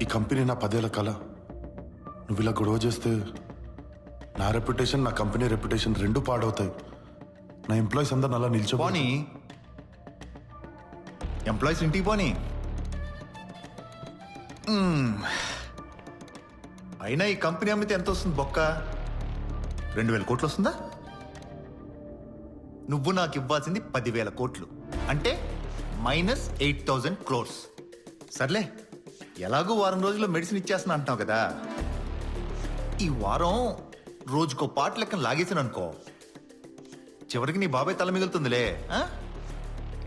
ఈ కంపెనీ నా 10 ఏళ్ల కళ. నువ్వు ఇలా గొడవ చేస్తే నా రెప్యుటేషన్, నా కంపెనీ రెప్యుటేషన్ రెండు పాడవుతాయి. నా ఎంప్లాయీస్ అందరు అలా పోనీ ఎంప్లాయీస్ ఇంటికి పోనీ. అయినా ఈ కంపెనీ అమ్మితే ఎంత వస్తుంది బొక్క? 2000 కోట్లు వస్తుందా? నువ్వు నాకు ఇవ్వాల్సింది 10,000 కోట్లు, అంటే -8,000 crores. సర్లే, ఎలాగో వారం రోజుల్లో మెడిసిన్ ఇచ్చేస్తున్నా అంటున్నావు కదా, ఈ వారం రోజుకో పాట లెక్కన లాగేసాను అనుకో, చివరికి నీ బాబాయ్ తల మిగులుతుందిలే.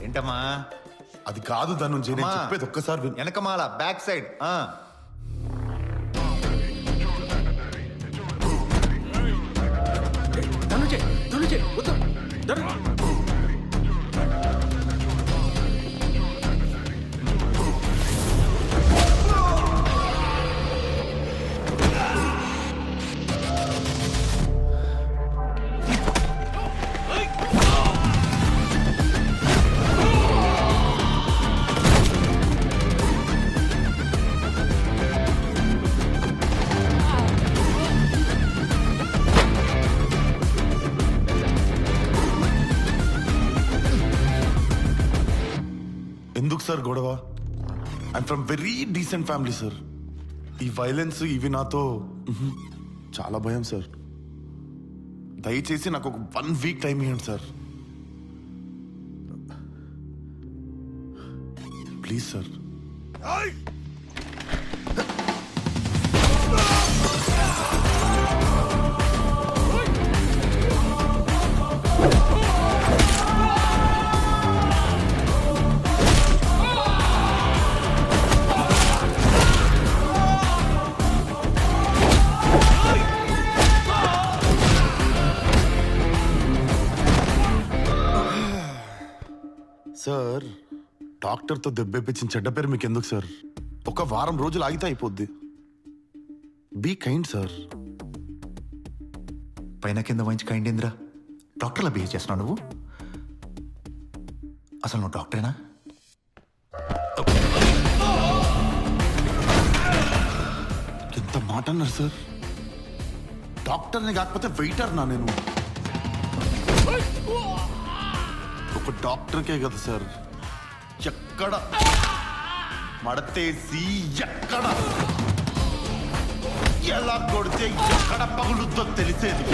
ఏంటమ్మా? అది కాదు ధనుంజయ్, నేను చెప్పేది ఒక్కసారి విను. వెనకమాల బ్యాక్ సైడ్. ఎందుకు సార్ గొడవ? I'm from very decent family sir. ఈ వైలెన్స్ ఇవి నాతో చాలా భయం సార్. దయచేసి నాకు ఒక 1 వీక్ టైం ఇవ్వండి సార్, ప్లీజ్ సార్. సార్, డాక్టర్తో దెబ్బేపించిన చెడ్డ పేరు మీకు ఎందుకు సార్? ఒక వారం రోజులు ఆగితే అయిపోద్ది. Be kind sir. పైన కింద మంచి కైండ్ ఏందిరా? డాక్టర్లా బిహేవ్ చేస్తున్నావు నువ్వు. అసలు నువ్వు డాక్టరేనా? ఎంత మాట అన్నారు సార్? డాక్టర్ని కాకపోతే వెయిటర్ నా నేను. ఒక డాక్టర్కే కదా సార్ ఎక్కడ మడతేసి ఎక్కడ ఎలా కొడితే ఎక్కడ పగులుద్దో తెలిసేది.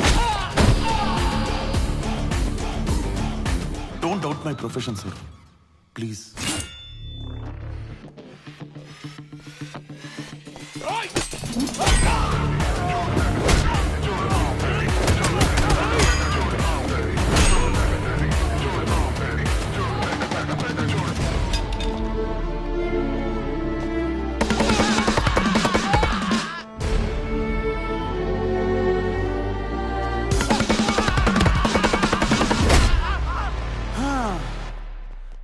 Don't doubt my profession sir, please.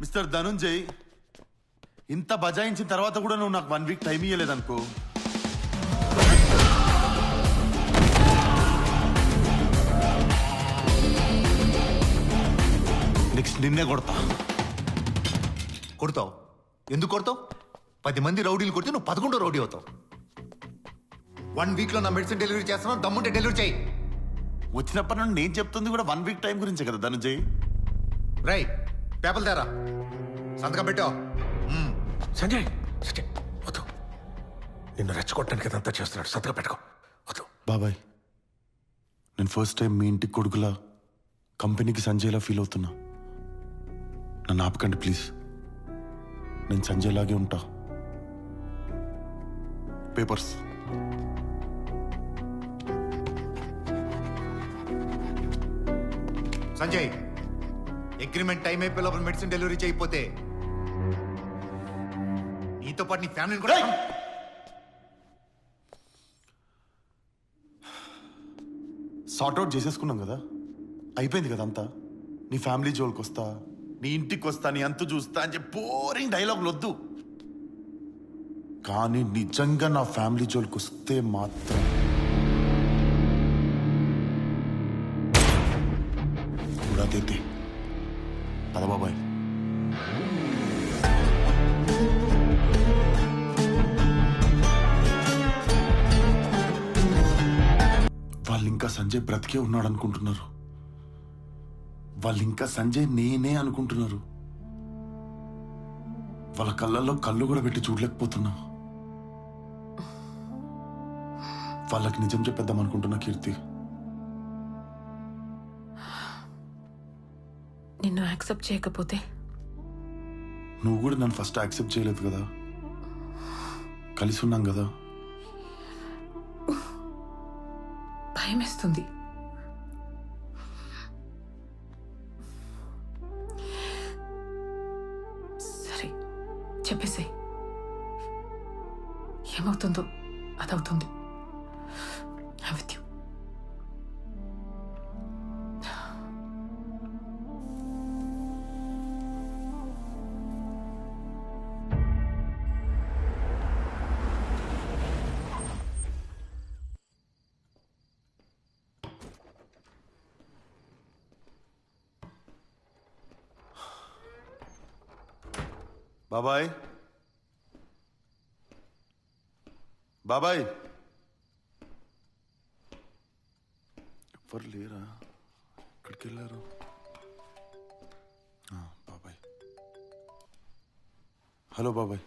Mister Dhananjay, ఇంత బజాయించిన తర్వాత కూడా నువ్వు నాకు 1 వీక్ టైం ఇవ్వలేదనుకో, నెక్స్ట్ నిన్నే కొడతా. కొడతావు? ఎందుకు కొడతావు? 10 మంది రౌడీలు కొడితే నువ్వు 11వ రౌడీ అవుతావు. 1 వీక్లో నా మెడిసిన్ డెలివరీ చేస్తున్నావు, దమ్ముంటే డెలివరీ చేయి. వచ్చినప్పటి నుండి నేను చెప్తుంది కూడా 1 వీక్ టైం గురించే కదా ధనుంజయ్. రై, పేపర్లు తేరా, సంతకం పెట్టావు. సంజయ్, సంజయ్ వద్దు, నిన్ను రెచ్చగొట్టడానికి ఇదంతా చేస్తున్నాడు, సంతకం పెట్టుకో, వద్దు. బాబాయ్, నేను ఫస్ట్ టైం మీ ఇంటికి కొడుకులా కంపెనీకి సంజయ్లా ఫీల్ అవుతున్నా. నన్ను ఆపకండి ప్లీజ్. నేను సంజయ్ లాగే ఉంటా. పేపర్స్. సంజయ్, అగ్రిమెంట్ టైం అయిపోయే లోపల మెడిసిన్ డెలివరీ చేయకపోతే నీతో పాటు నీ ఫ్యామిలీని కూడా సార్ట్అవుట్ చేసేసుకున్నాం కదా, అయిపోయింది కదా అంతా. నీ ఫ్యామిలీ జోలికి వస్తా, నీ ఇంటికి వస్తా, నీ అంతు చూస్తా అని చెప్పి బోరింగ్ డైలాగులు వద్దు. కానీ నిజంగా నా ఫ్యామిలీ జోలికి వస్తే మాత్రం ఉడాదేతే. పద బాబాయ్. సంజయ్ బ్రతికే ఉన్నాడు అనుకుంటున్నారు. వాళ్ళు ఇంకా సంజయ్ నేనే అనుకుంటున్నారు. వాళ్ళ కళ్ళల్లో కళ్ళు కూడా పెట్టి చూడలేకపోతున్నా. వాళ్ళకి నిజం చెప్పేద్దాం అనుకుంటున్నా కీర్తి. నిన్ను యాక్సెప్ట్ చేయకపోతే? నువ్వు కూడా నన్ను ఫస్ట్ యాక్సెప్ట్ చేయలేదు కదా, కలిసి ఉన్నాం కదా. భయమేస్తుంది. సరే చెప్పేసే, ఏమవుతుందో అదవుతుంది. I'm with you. బాబాయ్, బాబాయ్, ఎవరు లేరా? ఎక్కడికి వెళ్ళారు? బాబాయ్, హలో బాబాయ్.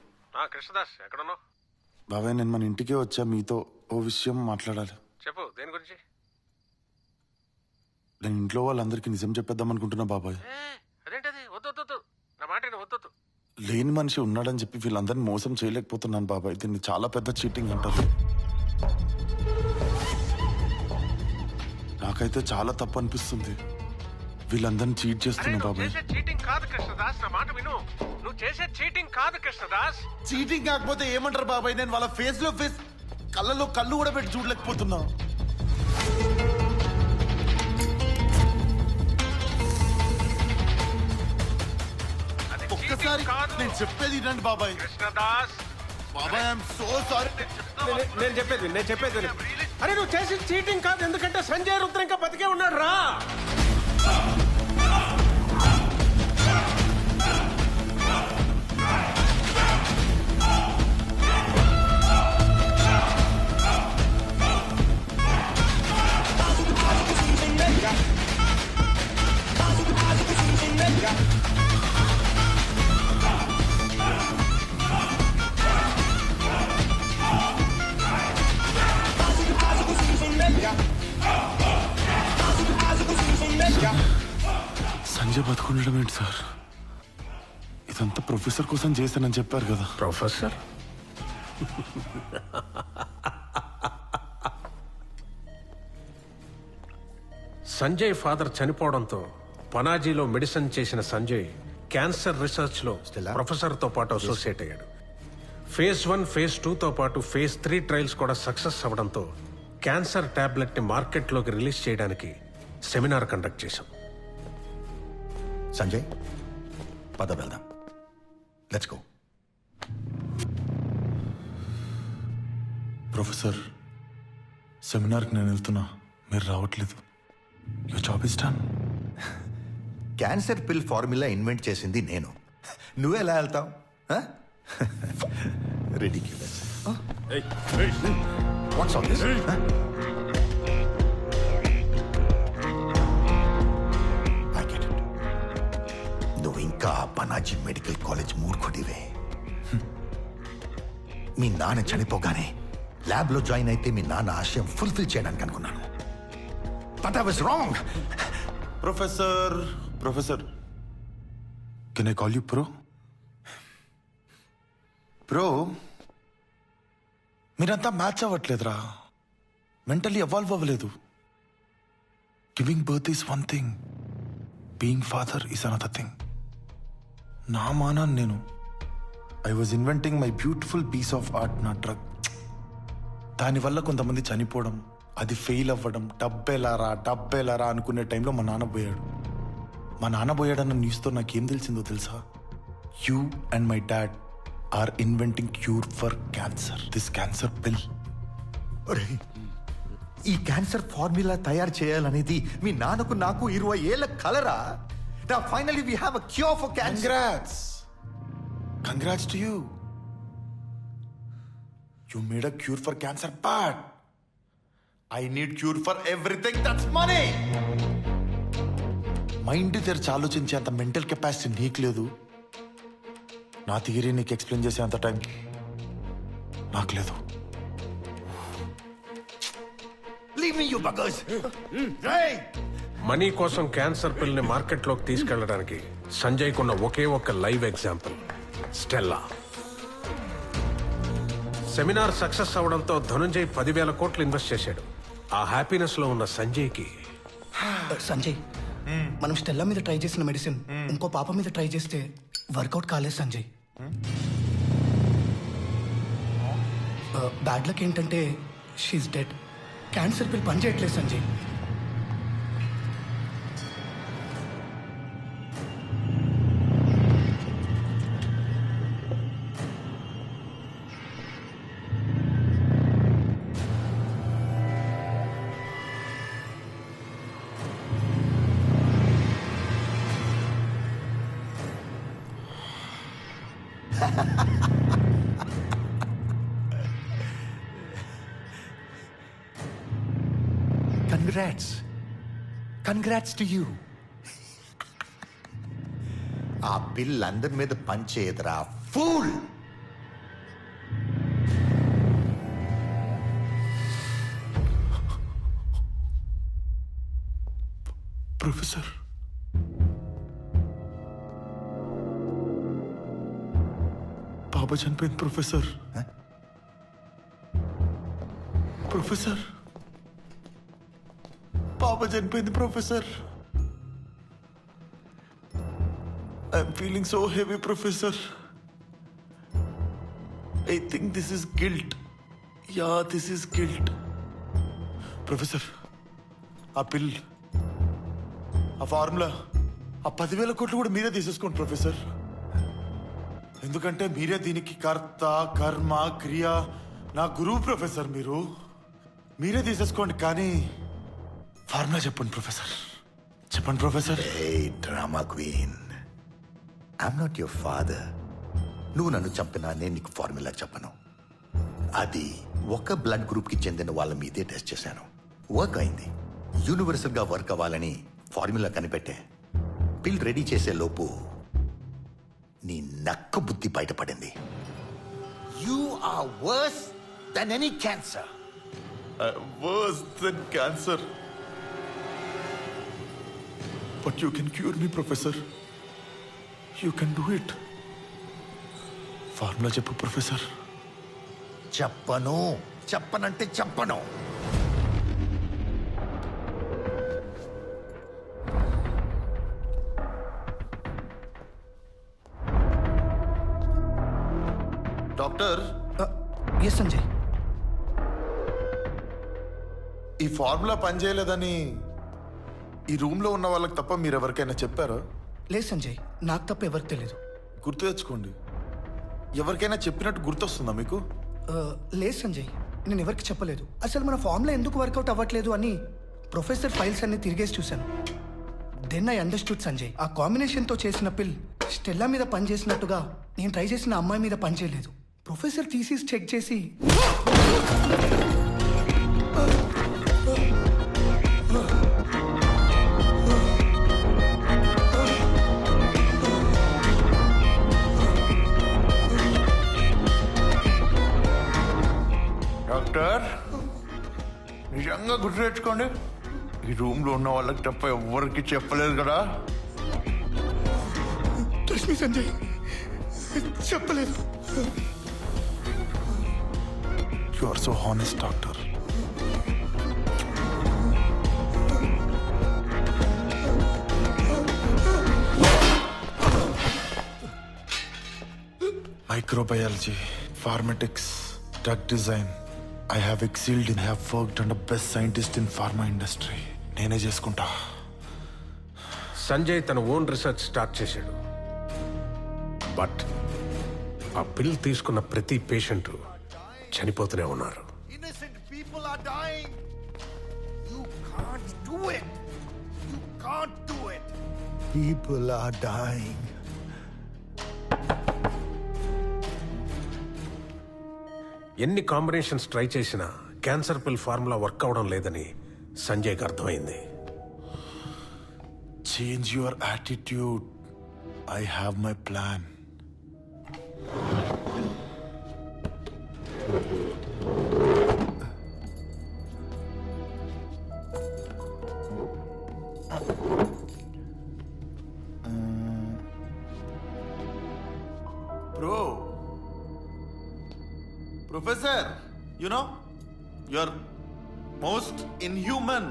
కృష్ణదాస్ ఎక్కడున్నావు? బాబాయ్, నేను మన ఇంటికే వచ్చా, మీతో ఓ విషయం మాట్లాడాలి. చెప్పు, దేని గురించి? నేను ఇంట్లో వాళ్ళందరికీ నిజం చెప్పేద్దాం అనుకుంటున్నా బాబాయ్. అదేంటది? వద్దు, నా మాట వద్దు. లేని మనిషి ఉన్నాడని చెప్పి వీళ్ళందరినీ మోసం చేయలేకపోతున్నాను బాబాయ్. దీన్ని చాలా పెద్ద చీటింగ్ అంటారు. నాకైతే చాలా తప్పు అనిపిస్తుంది. వీళ్ళందరినీ చీట్ చేస్తున్నా బాబాయ్. చీటింగ్ కాదు కృష్ణదాస్, నా మాట విను. నువ్వు చేసే చీటింగ్ కాదు కృష్ణదాస్. చీటింగ్ కాకపోతే ఏమంటారు బాబాయ్? నేను వాళ్ళ ఫేస్ లో ఫేస్, కళ్ళలో కళ్ళు కూడా పెట్టి చూడలేకపోతున్నా. ఒక్కసారి నేను చెప్పేది రండి బాబాయ్. కృష్ణదాస్ బాబాయ్, ఐఎమ్ సో సారీ. నేను చెప్పేది అరే నువ్వు చేసి చీటింగ్ కాదు, ఎందుకంటే సంజయ్ రుద్ర ఇంకా బతికే ఉన్నాడు రా. సంజయ్ బతుకుండడం ఏంటి సార్? ఇదంతా ప్రొఫెసర్ కోసం చేశానని చెప్పారు కదా. ప్రొఫెసర్? సంజయ్ ఫాదర్ చనిపోవడంతో పనాజీలో మెడిసిన్ చేసిన సంజయ్ క్యాన్సర్ రీసెర్చ్ లో ప్రొఫెసర్ తో పాటు అసోసియేట్ అయ్యాడు. ఫేజ్ 1, ఫేజ్ 2తో పాటు ఫేజ్ 3 ట్రయల్స్ కూడా సక్సెస్ అవ్వడంతో క్యాన్సర్ టాబ్లెట్ ని మార్కెట్ లోకి రిలీజ్ చేయడానికి సెమినార్ కండక్ట్ చేశాం. సంజయ్, పద వెళ్దాం. Let's go. ప్రొఫెసర్, సెమినార్కి నేను వెళ్తున్నా, మీరు రావట్లేదు. Your job is done. Cancer pill formula invent చేసింది నేను, నువ్వే ఎలా వెళ్తావు? Ridiculous. What's all this? I get it. నువ్వు ఇంకా పనాజీ మెడికల్ కాలేజ్ మూర్ఖుడివే. మీ నాన్న చనిపోగానే ల్యాబ్లో జాయిన్ అయితే మీ నాన్న ఆశయం ఫుల్ఫిల్ చేయడానికి అనుకున్నాను. But I was wrong. Professor, can I call you pro? మీరంతా మ్యాచ్ అవ్వట్లేదురా. మెంటలీ ఎవాల్వ్ అవ్వలేదు. Giving birth is one thing, being father is another thing. నా మానాన్ని నేను I was inventing my beautiful piece of art, నా drug. దానివల్ల కొంతమంది చనిపోవడం, అది ఫెయిల్ అవ్వడం, డబ్బేలారా అనుకునే టైంలో మా నాన్న పోయాడు. మా నాన్న పోయాడన్న న్యూస్తో నాకేం తెలిసిందో తెలుసా? You and my dad are inventing cure for cancer, this cancer pill. ఈ క్యాన్సర్ ఫార్ములా తయారు చేయాలనేది మీ నాన్నకు నాకు 20 ఏళ్ల కలరా? Now finally we have a cure for cancer. Congrats to you. You made a cure for cancer, but I need cure for everything that's money. Mind తెరిచి ఆలోచించే అంత mental capacity నీకు లేదు. నా థియరీ నీకు ఎక్స్ప్లెయిన్ చేసే అంత టైం నాకు లేదు. Leave me you buggers. Money కోసం క్యాన్సర్ పిల్ని మార్కెట్లోకి తీసుకెళ్లడానికి సంజయ్ కున్న ఒకే ఒక్క live example Stella. Seminar success అవడంతో ధనుంజయ్ 10,000 కోట్లు ఇన్వెస్ట్ చేశాడు. ఆ హ్యాపీనెస్ లో ఉన్న సంజయ్కి సంజయ్, మనం స్టెల్లా మీద ట్రై చేసిన మెడిసిన్ ఇంకో పాప మీద ట్రై చేస్తే వర్కౌట్ కాలేదు సంజయ్. బ్యాడ్ లక్ ఏంటంటే షీఈ్ డెడ్. క్యాన్సర్ పిల్ పనిచేయట్లేదు సంజయ్. Congrats to you. ఆ పిల్ అందరి మీద పంచేయదురా ఫూల్. ప్రొఫెసర్, పాప చనిపోయింది ప్రొఫెసర్. ప్రొఫెసర్, పాప చనిపోయింది professor. I'm feeling so heavy professor. I think this is guilt. Yeah, this is guilt. Professor, ఆ పిల్, ఆ ఫార్ములా, ఆ 10,000 కోట్లు కూడా మీరే తీసేసుకోండి ప్రొఫెసర్. ఎందుకంటే మీరే దీనికి కర్త, కర్మ, క్రియ. నా గురువు ప్రొఫెసర్ మీరు. మీరే తీసేసుకోండి, కానీ ఫార్ములా చెప్పండి ప్రొఫెసర్. చెప్పండి professor. A drama queen, I'm not your father. నువ్వు నన్ను చంపినా నేను నీకు ఫార్ములా చెప్పను. అది ఒక బ్లడ్ గ్రూప్ కి చెందిన వాళ్ళ మీదే టెస్ట్ చేశాను. వర్క్ అయింది. యూనివర్సల్ గా వర్క్ అవ్వాలని ఫార్ములా కనిపెట్టే. పిల్ రెడీ చేసే లోపు నీ నక్క బుద్ధి బయటపడింది. You are worse than any cancer. Worse than cancer. But you can cure me, Professor. You can do it. Formula చెప్పు ప్రొఫెసర్. చెప్పనంటే చెప్పను. Doctor, S Sanjay. ఈ ఫార్ములా పనిచేయలేదని ఈ రూమ్ లో ఉన్న వాళ్ళకి తప్ప మీరు ఎవరికైనా చెప్పారా? లేదు సంజయ్, నాకు తప్ప ఎవరికి తెలియదు. గుర్తు తెచ్చుకోండి. ఎవరికైనా చెప్పినట్టు గుర్తొస్తుందా మీకు? లేదు సంజయ్, నేను ఎవరికి చెప్పలేదు. అసలు మన ఫామ్లో ఎందుకు వర్కౌట్ అవ్వట్లేదు అని ప్రొఫెసర్ ఫైల్స్ అన్ని తిరిగేసి చూశాను. Then I understood Sanjay. ఆ కాంబినేషన్తో చేసిన పిల్ స్టెల్లా మీద పనిచేసినట్టుగా నేను ట్రై చేసిన అమ్మాయి మీద పనిచేయలేదు. ప్రొఫెసర్ థీసిస్ చెక్ చేసి డాక్టర్, నిజంగా గుర్తు తెచ్చుకోండి. ఈ రూమ్ లో ఉన్న వాళ్ళకి తప్ప ఎవరికి చెప్పలేదు కదా? ట్రస్ట్ మీ సంజయ్, చెప్పలేదు. You are so honest doctor. Microbiology, pharmatics, drug design. I have excelled and have worked under best scientist in pharma industry. నేనే చేసుకుంటా. సంజయ్ తన ఓన్ రీసెర్చ్ స్టార్ట్ చేశాడు. బట్ ఆ పిల్ తీసుకున్న ప్రతి పేషెంట్ చనిపోతూనే ఉన్నారు. Innocent people are dying. You can't do it. You can't do it. People are dying. ఎన్ని కాంబినేషన్స్ ట్రై చేసినా క్యాన్సర్ పిల్ ఫార్ములా వర్క్ అవడం లేదని సంజయ్కి అర్థమైంది. Change your attitude. I have my plan. Professor, you know, you're most inhuman.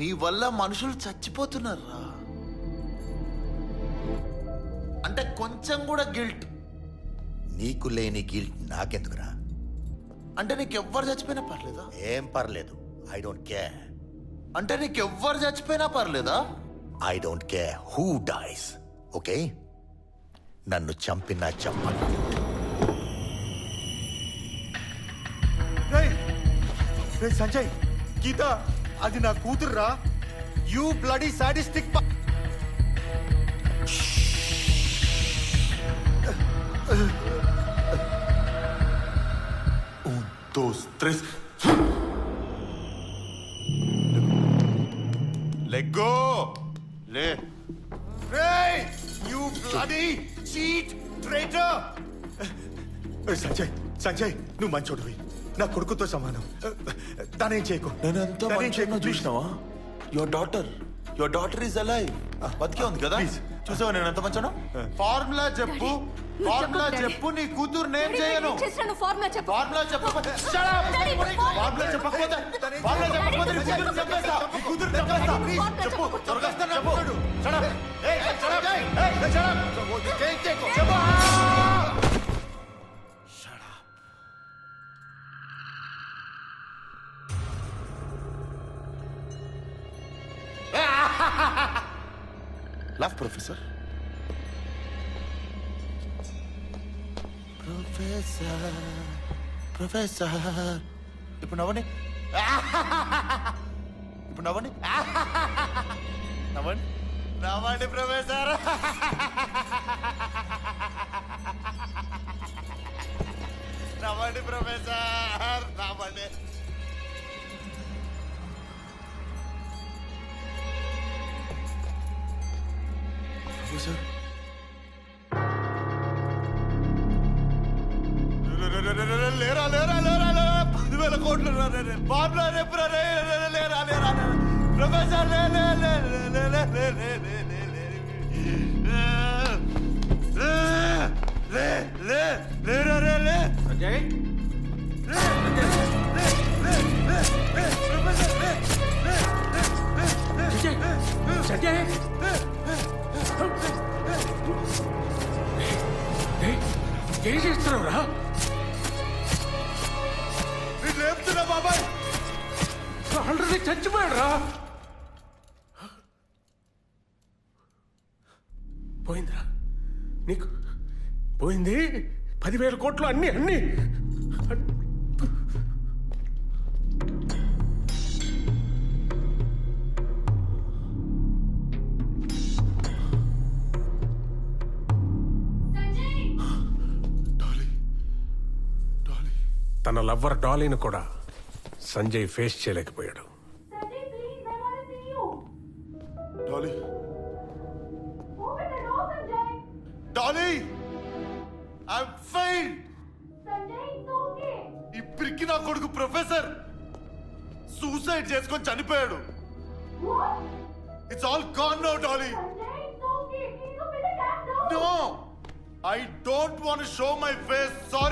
నీ వల్ల మనుషులు చచ్చిపోతున్నారా? అంటే కొంచెం కూడా గిల్ట్? నీకు లేని గిల్ట్ నాకెందుకురా? అంటే నీకెవ్వరు చచ్చిపోయినా పర్లేదా? ఏం పర్లేదు. I don't care. అంటే నీకెవ్వరు చచ్చిపోయినా పర్లేదా? I don't care who dies. Okay, నన్ను చంపినా చంపను. సంజయ్, గీత అది నా కూతుర్రా. You bloody sadistic. Dos, tres. Let go. లే. You bloody cheat traitor. Sanjay, Sanjay, నువ్వు మంచోడివి. నా కొడుకుతో సమానం. దానేం చేయకు. నేనెంత మంచిగా చూసినావా? Your daughter is alive. బతికే ఉంది కదా? చూసావా నేను ఎంత మంచాను? ఫార్ములా చెప్పు, ఫార్ములా చెప్పు. నీ కూతురు నేను చేయను. ఫార్ములా చెప్పకపోతే ఫార్ములా చెప్పకపోతే నీ కూతురు చంపేస్తా. నీ కూతురు చంపేస్తా. చెప్పు, త్వరగా చెప్పు. Shut up. Hey, shut up. Hey, shut up. చెప్పు. Laugh, Professor. ప్రొఫెసర్ ఇప్పుడు నవ్వండి. ఇప్పుడు నవ్వండి. నవ్వండి, నవ్వండి ప్రొఫెసర్. నవ్వండి ప్రొఫెసర్, నవ్వండి. Professor. లేరా లేరా లేరా లేరా 10,000 కోట్లు ఫార్ములా రేపు లేరా లేరా ప్రొఫెసర్ లే లే లే లే లే లే లే లే లే లేరా లే లే సంజయ్, సంజయ్, ఏం చేస్తున్నావురా? నేను లేపుతున్నా బాబాయ్. ఆల్రెడీ చచ్చిపోయాడు రా. పోయిందిరా, నీకు పోయింది. 10,000 కోట్లు అన్ని అన్ని. తన లవ్వర్ డాలీని కూడా సంజయ్ ఫేస్ చేయలేకపోయాడు. Dolly, Dolly, I fail. ఇప్పటికి నా కొడుకు ప్రొఫెసర్ సూసైడ్ చేసుకొని చనిపోయాడు. It's all gone now Dolly. No, I don't want to show my face. Sorry.